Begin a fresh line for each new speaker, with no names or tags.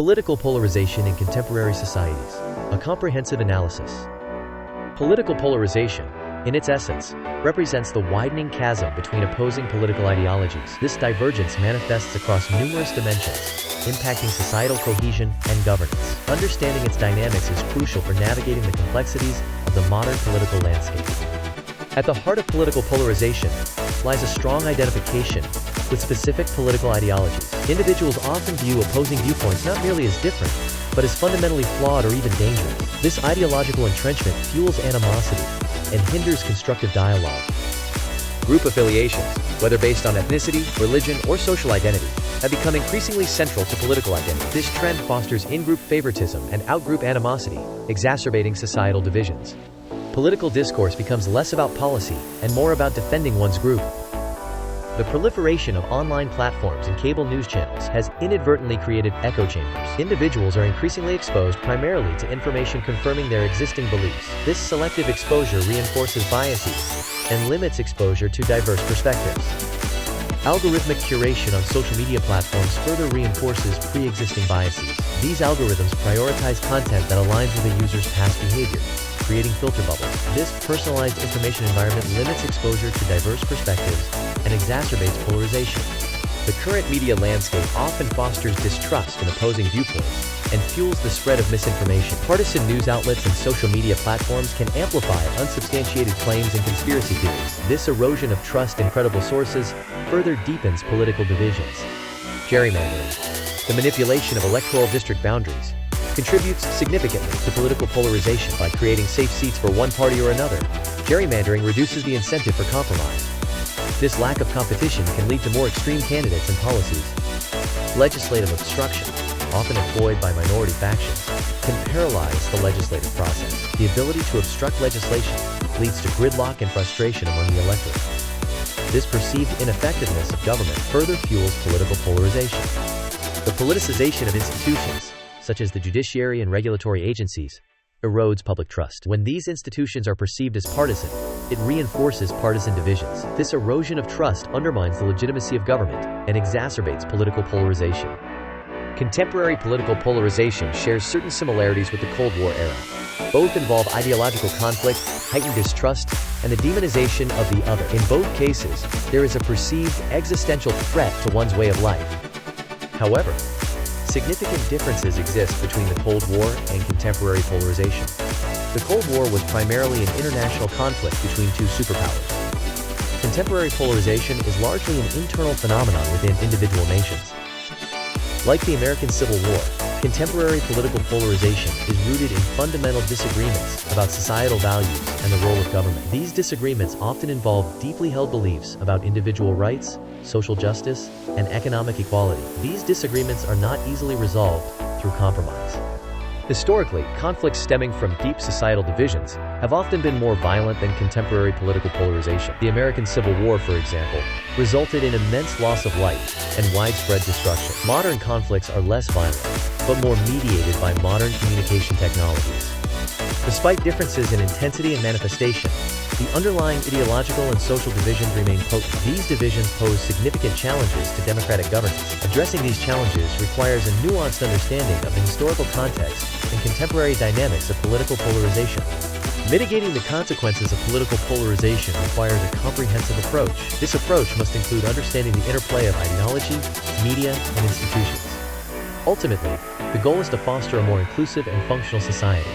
Political polarization in contemporary societies. A comprehensive analysis. Political polarization, in its essence, represents the widening chasm between opposing political ideologies. This divergence manifests across numerous dimensions, impacting societal cohesion and governance. Understanding its dynamics is crucial for navigating the complexities of the modern political landscape. At the heart of political polarization lies a strong identification with specific political ideologies. Individuals often view opposing viewpoints not merely as different, but as fundamentally flawed or even dangerous. This ideological entrenchment fuels animosity and hinders constructive dialogue. Group affiliations, whether based on ethnicity, religion, or social identity, have become increasingly central to political identity. This trend fosters in-group favoritism and out-group animosity, exacerbating societal divisions. Political discourse becomes less about policy and more about defending one's group. The proliferation of online platforms and cable news channels has inadvertently created echo chambers. Individuals are increasingly exposed primarily to information confirming their existing beliefs. This selective exposure reinforces biases and limits exposure to diverse perspectives. Algorithmic curation on social media platforms further reinforces pre-existing biases. These algorithms prioritize content that aligns with a user's past behavior, creating filter bubbles. This personalized information environment limits exposure to diverse perspectives and exacerbates polarization. The current media landscape often fosters distrust in opposing viewpoints and fuels the spread of misinformation. Partisan news outlets and social media platforms can amplify unsubstantiated claims and conspiracy theories. This erosion of trust in credible sources further deepens political divisions. Gerrymandering, the manipulation of electoral district boundaries, contributes significantly to political polarization by creating safe seats for one party or another. Gerrymandering reduces the incentive for compromise. This lack of competition can lead to more extreme candidates and policies. Legislative obstruction, often employed by minority factions, can paralyze the legislative process. The ability to obstruct legislation leads to gridlock and frustration among the electorate. This perceived ineffectiveness of government further fuels political polarization. The politicization of institutions, such as the judiciary and regulatory agencies, erodes public trust. When these institutions are perceived as partisan, it reinforces partisan divisions. This erosion of trust undermines the legitimacy of government and exacerbates political polarization. Contemporary political polarization shares certain similarities with the Cold War era. Both involve ideological conflict, heightened distrust, and the demonization of the other. In both cases, there is a perceived existential threat to one's way of life. However, significant differences exist between the Cold War and contemporary polarization. The Cold War was primarily an international conflict between two superpowers. Contemporary polarization is largely an internal phenomenon within individual nations. Like the American Civil War, contemporary political polarization is rooted in fundamental disagreements about societal values and the role of government. These disagreements often involve deeply held beliefs about individual rights, social justice, and economic equality. These disagreements are not easily resolved through compromise. Historically, conflicts stemming from deep societal divisions have often been more violent than contemporary political polarization. The American Civil War, for example, resulted in immense loss of life and widespread destruction. Modern conflicts are less violent, but more mediated by modern communication technologies. Despite differences in intensity and manifestation, the underlying ideological and social divisions remain potent. These divisions pose significant challenges to democratic governance. Addressing these challenges requires a nuanced understanding of the historical context and contemporary dynamics of political polarization. Mitigating the consequences of political polarization requires a comprehensive approach. This approach must include understanding the interplay of ideology, media, and institutions. Ultimately, the goal is to foster a more inclusive and functional society.